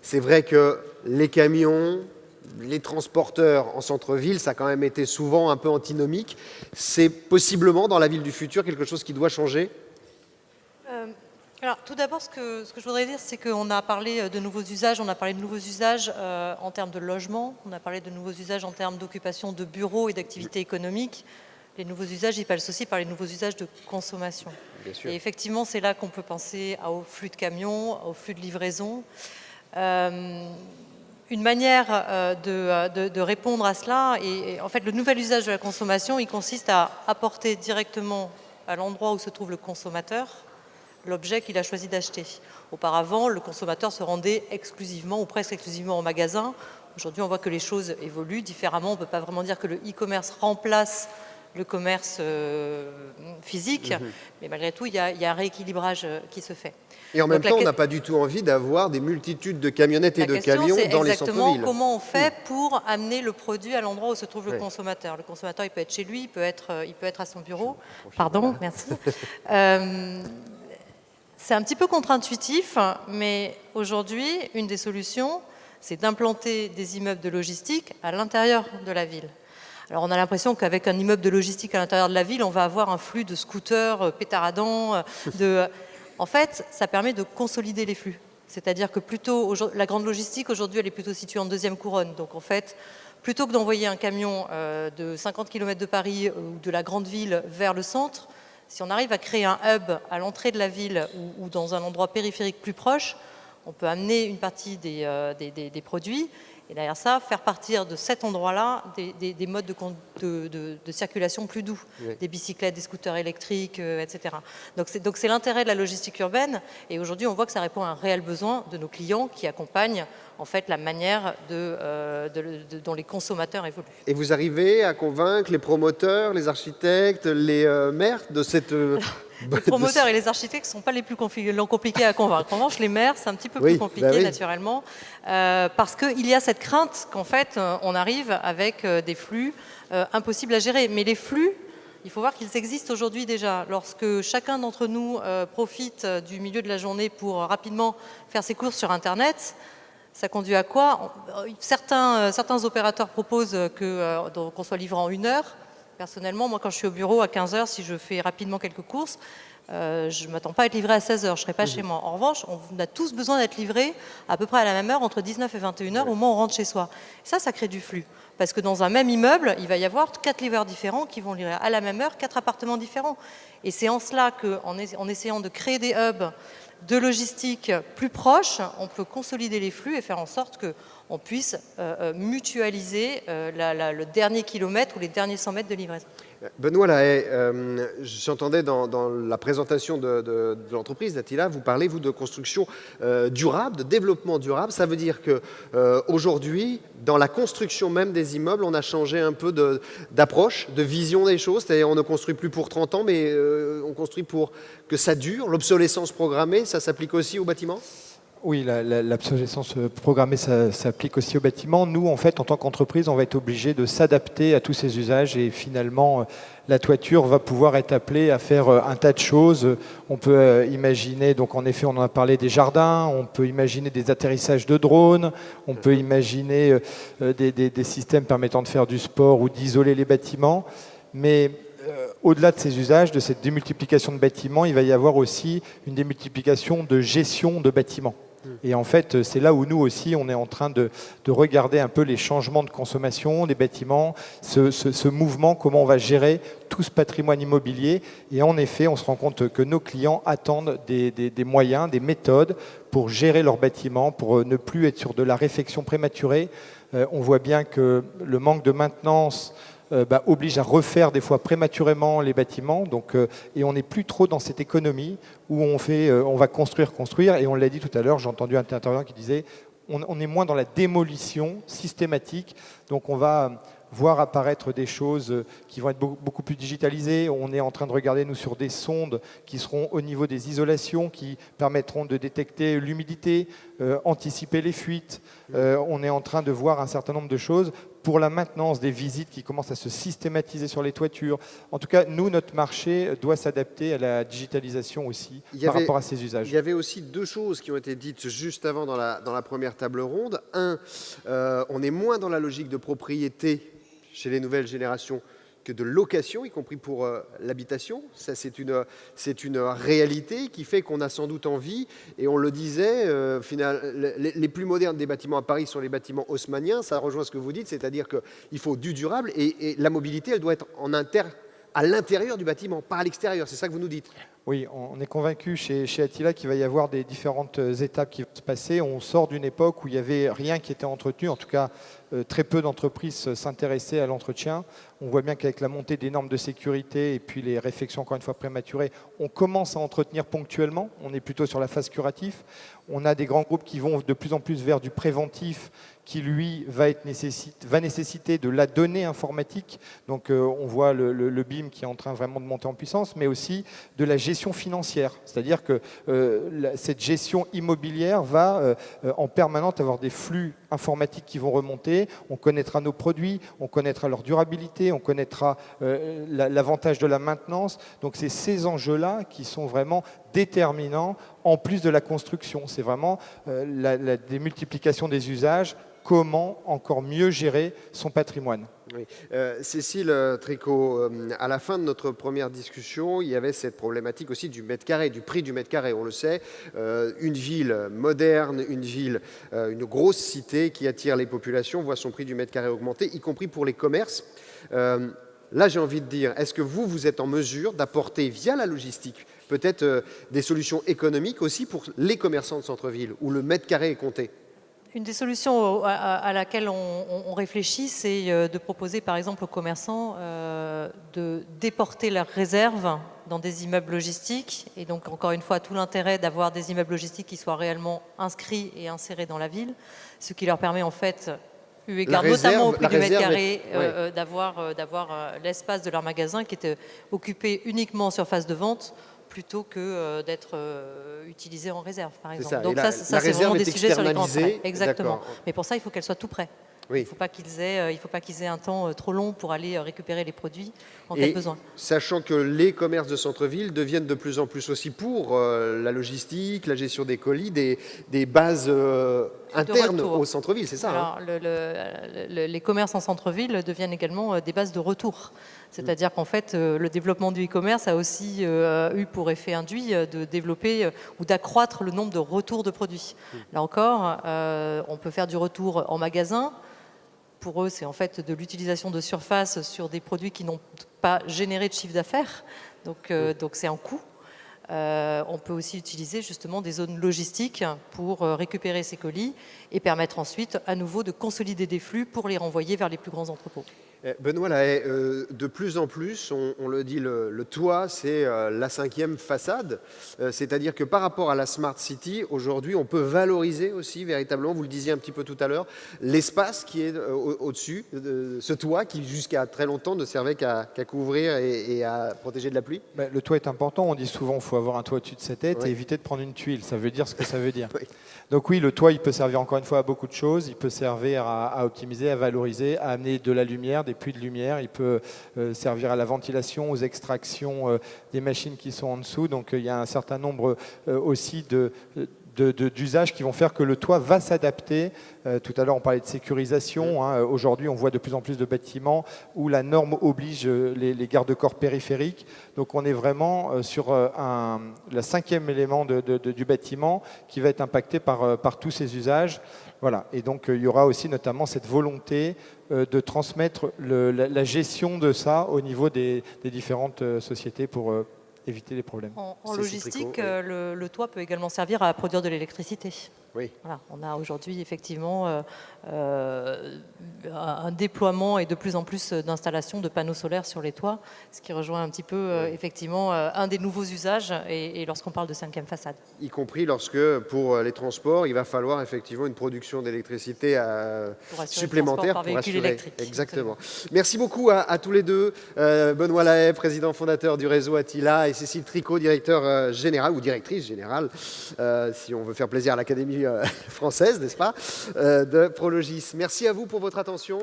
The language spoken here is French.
C'est vrai que les camions, les transporteurs en centre-ville, ça a quand même été souvent un peu antinomique. C'est possiblement dans la ville du futur quelque chose qui doit changer? Alors, tout d'abord, ce que je voudrais dire, c'est qu'on a parlé de nouveaux usages, on a parlé de nouveaux usages en termes de logement, on a parlé de nouveaux usages en termes d'occupation de bureaux et d'activités économiques. Les nouveaux usages, ils passent aussi par les nouveaux usages de consommation. Bien sûr. Et effectivement, c'est là qu'on peut penser au flux de camions, au flux de livraison. Une manière de répondre à cela, et en fait, le nouvel usage de la consommation, il consiste à apporter directement à l'endroit où se trouve le consommateur l'objet qu'il a choisi d'acheter. Auparavant, le consommateur se rendait exclusivement ou presque exclusivement au magasin. Aujourd'hui, on voit que les choses évoluent différemment. On ne peut pas vraiment dire que le e-commerce remplace le commerce physique, mais malgré tout, il y a un rééquilibrage qui se fait. Et en même temps, on n'a pas du tout envie d'avoir des multitudes de camionnettes et de camions dans les centres-villes. Exactement comment on fait pour amener le produit à l'endroit où se trouve le consommateur. Le consommateur, il peut être chez lui, il peut être à son bureau. Pardon, merci. C'est un petit peu contre-intuitif, mais aujourd'hui, une des solutions, c'est d'implanter des immeubles de logistique à l'intérieur de la ville. Alors, on a l'impression qu'avec un immeuble de logistique à l'intérieur de la ville, on va avoir un flux de scooters pétaradants. En fait, ça permet de consolider les flux. C'est-à-dire que la grande logistique, aujourd'hui, elle est plutôt située en deuxième couronne. Donc, en fait, plutôt que d'envoyer un camion de 50 km de Paris ou de la grande ville vers le centre, si on arrive à créer un hub à l'entrée de la ville ou dans un endroit périphérique plus proche, on peut amener une partie des produits et derrière ça, faire partir de cet endroit-là des modes de circulation plus doux, des bicyclettes, des scooters électriques, etc. Donc c'est l'intérêt de la logistique urbaine et aujourd'hui on voit que ça répond à un réel besoin de nos clients qui accompagnent en fait la manière dont les consommateurs évoluent. Et vous arrivez à convaincre les promoteurs, les architectes, les maires de cette... Les promoteurs et les architectes ne sont pas les plus compliqués à convaincre. En revanche, les maires, c'est un petit peu plus compliqué, naturellement, parce qu'il y a cette crainte qu'en fait, on arrive avec des flux impossibles à gérer. Mais les flux, il faut voir qu'ils existent aujourd'hui déjà. Lorsque chacun d'entre nous profite du milieu de la journée pour rapidement faire ses courses sur Internet, ça conduit à quoi? Certains opérateurs proposent qu'on soit livré en 1 heure. Personnellement, moi, quand je suis au bureau à 15 h, si je fais rapidement quelques courses, je ne m'attends pas à être livré à 16 h, je ne serai pas chez moi. En revanche, on a tous besoin d'être livrés à peu près à la même heure, entre 19 et 21 h, au moment où on rentre chez soi. Ça crée du flux. Parce que dans un même immeuble, il va y avoir 4 livreurs différents qui vont livrer à la même heure 4 appartements différents. Et c'est en cela qu'en essayant de créer des hubs de logistique plus proches, on peut consolider les flux et faire en sorte qu'on puisse mutualiser le dernier kilomètre ou les derniers 100 mètres de livraison. Benoît Lahaye, j'entendais dans la présentation de l'entreprise d'Attila, vous parlez, vous, de construction durable, de développement durable. Ça veut dire qu'aujourd'hui, dans la construction même des immeubles, on a changé un peu d'approche, de vision des choses. C'est-à-dire on ne construit plus pour 30 ans, mais on construit pour que ça dure. L'obsolescence programmée, ça s'applique aussi aux bâtiments ? Oui, l'obsolescence programmée, ça s'applique aussi au bâtiment. Nous, en fait, en tant qu'entreprise, on va être obligé de s'adapter à tous ces usages et finalement, la toiture va pouvoir être appelée à faire un tas de choses. On peut imaginer, donc en effet, on en a parlé des jardins, on peut imaginer des atterrissages de drones, on peut imaginer des systèmes permettant de faire du sport ou d'isoler les bâtiments. Mais au-delà de ces usages, de cette démultiplication de bâtiments, il va y avoir aussi une démultiplication de gestion de bâtiments. Et en fait, c'est là où nous aussi, on est en train de regarder un peu les changements de consommation des bâtiments, ce mouvement, comment on va gérer tout ce patrimoine immobilier. Et en effet, on se rend compte que nos clients attendent des moyens, des méthodes pour gérer leurs bâtiments, pour ne plus être sur de la réfection prématurée. On voit bien que le manque de maintenance oblige à refaire des fois prématurément les bâtiments, et on n'est plus trop dans cette économie où on va construire, et on l'a dit tout à l'heure, j'ai entendu un intervenant qui disait on est moins dans la démolition systématique, donc on va voir apparaître des choses qui vont être beaucoup plus digitalisées. On est en train de regarder, nous, sur des sondes qui seront au niveau des isolations, qui permettront de détecter l'humidité, anticiper les fuites. On est en train de voir un certain nombre de choses pour la maintenance, des visites qui commencent à se systématiser sur les toitures. En tout cas, nous, notre marché doit s'adapter à la digitalisation aussi par rapport à ces usages. Il y avait aussi 2 choses qui ont été dites juste avant dans la première table ronde. On est moins dans la logique de propriété chez les nouvelles générations que de location, y compris pour l'habitation. Ça, c'est une réalité qui fait qu'on a sans doute envie, et on le disait, les plus modernes des bâtiments à Paris sont les bâtiments haussmanniens. Ça rejoint ce que vous dites, c'est-à-dire qu'il faut du durable, et la mobilité, elle doit être à l'intérieur du bâtiment, pas à l'extérieur. C'est ça que vous nous dites? Oui, on est convaincu chez Attila qu'il va y avoir des différentes étapes qui vont se passer. On sort d'une époque où il n'y avait rien qui était entretenu, en tout cas très peu d'entreprises s'intéressaient à l'entretien. On voit bien qu'avec la montée des normes de sécurité et puis les réflexions encore une fois prématurées, on commence à entretenir ponctuellement, on est plutôt sur la phase curative. On a des grands groupes qui vont de plus en plus vers du préventif, qui lui va nécessiter de la donnée informatique. Donc on voit le BIM qui est en train vraiment de monter en puissance, mais aussi de la gestion financière. C'est-à-dire que cette gestion immobilière va en permanence avoir des flux informatiques qui vont remonter. On connaîtra nos produits, on connaîtra leur durabilité, on connaîtra l'avantage de la maintenance. Donc c'est ces enjeux-là qui sont vraiment déterminants en plus de la construction. C'est vraiment la démultiplication des usages. Comment encore mieux gérer son patrimoine. Oui. Cécile Tricot, à la fin de notre première discussion, il y avait cette problématique aussi du mètre carré, du prix du mètre carré. On le sait, une ville moderne, une grosse cité qui attire les populations voit son prix du mètre carré augmenter, y compris pour les commerces. Là, j'ai envie de dire, est-ce que vous êtes en mesure d'apporter via la logistique peut-être des solutions économiques aussi pour les commerçants de centre-ville où le mètre carré est compté? Une des solutions à laquelle on réfléchit, c'est de proposer par exemple aux commerçants de déporter leurs réserves dans des immeubles logistiques. Et donc encore une fois, tout l'intérêt d'avoir des immeubles logistiques qui soient réellement inscrits et insérés dans la ville, ce qui leur permet en fait, eu égard notamment au prix du mètre carré, d'avoir l'espace de leur magasin qui est occupé uniquement en surface de vente, plutôt que d'être utilisé en réserve, par exemple. Donc ça c'est vraiment des sujets sur les grands traits. Exactement. Mais pour ça, il faut qu'elle soit tout près. Oui. Il ne faut pas qu'ils aient un temps trop long pour aller récupérer les produits en cas de besoin. Sachant que les commerces de centre-ville deviennent de plus en plus aussi pour la logistique, la gestion des colis, des bases internes au centre-ville, c'est ça? Alors, les commerces en centre-ville deviennent également des bases de retour. C'est-à-dire qu'en fait, le développement du e-commerce a aussi eu pour effet induit de développer ou d'accroître le nombre de retours de produits. Là encore, on peut faire du retour en magasin. Pour eux, c'est en fait de l'utilisation de surface sur des produits qui n'ont pas généré de chiffre d'affaires. Donc c'est un coût. On peut aussi utiliser justement des zones logistiques pour récupérer ces colis et permettre ensuite à nouveau de consolider des flux pour les renvoyer vers les plus grands entrepôts. Benoît Lahaye, de plus en plus, on le dit, le toit, c'est la 5e façade. C'est-à-dire que par rapport à la Smart City, aujourd'hui, on peut valoriser aussi véritablement, vous le disiez un petit peu tout à l'heure, l'espace qui est au-dessus, ce toit qui jusqu'à très longtemps ne servait qu'à couvrir et à protéger de la pluie. Le toit est important, on dit souvent qu'il faut avoir un toit au-dessus de sa tête et éviter de prendre une tuile, ça veut dire ce que ça veut dire. Donc oui, le toit, il peut servir encore une fois à beaucoup de choses, il peut servir à optimiser, à valoriser, à amener de la lumière, des puits de lumière, il peut servir à la ventilation, aux extractions des machines qui sont en dessous, donc il y a un certain nombre aussi d'usages qui vont faire que le toit va s'adapter. Tout à l'heure, on parlait de sécurisation. Aujourd'hui, on voit de plus en plus de bâtiments où la norme oblige les garde-corps périphériques. Donc, on est vraiment sur le 5e élément du bâtiment qui va être impacté par tous ces usages. Voilà. Et donc, il y aura aussi notamment cette volonté de transmettre la gestion de ça au niveau des différentes sociétés pour éviter les problèmes. En logistique, le toit peut également servir à produire de l'électricité. Oui. Voilà, on a aujourd'hui effectivement un déploiement et de plus en plus d'installations de panneaux solaires sur les toits, ce qui rejoint un petit peu effectivement un des nouveaux usages et lorsqu'on parle de 5e façade. Y compris lorsque pour les transports, il va falloir effectivement une production d'électricité supplémentaire pour assurer électrique. Exactement. Merci beaucoup à tous les deux. Benoît Lahaye, président fondateur du réseau Attila, et Cécile Tricot, directeur général ou directrice générale, si on veut faire plaisir à l'Académie française, n'est-ce pas, de Prologis. Merci à vous pour votre attention.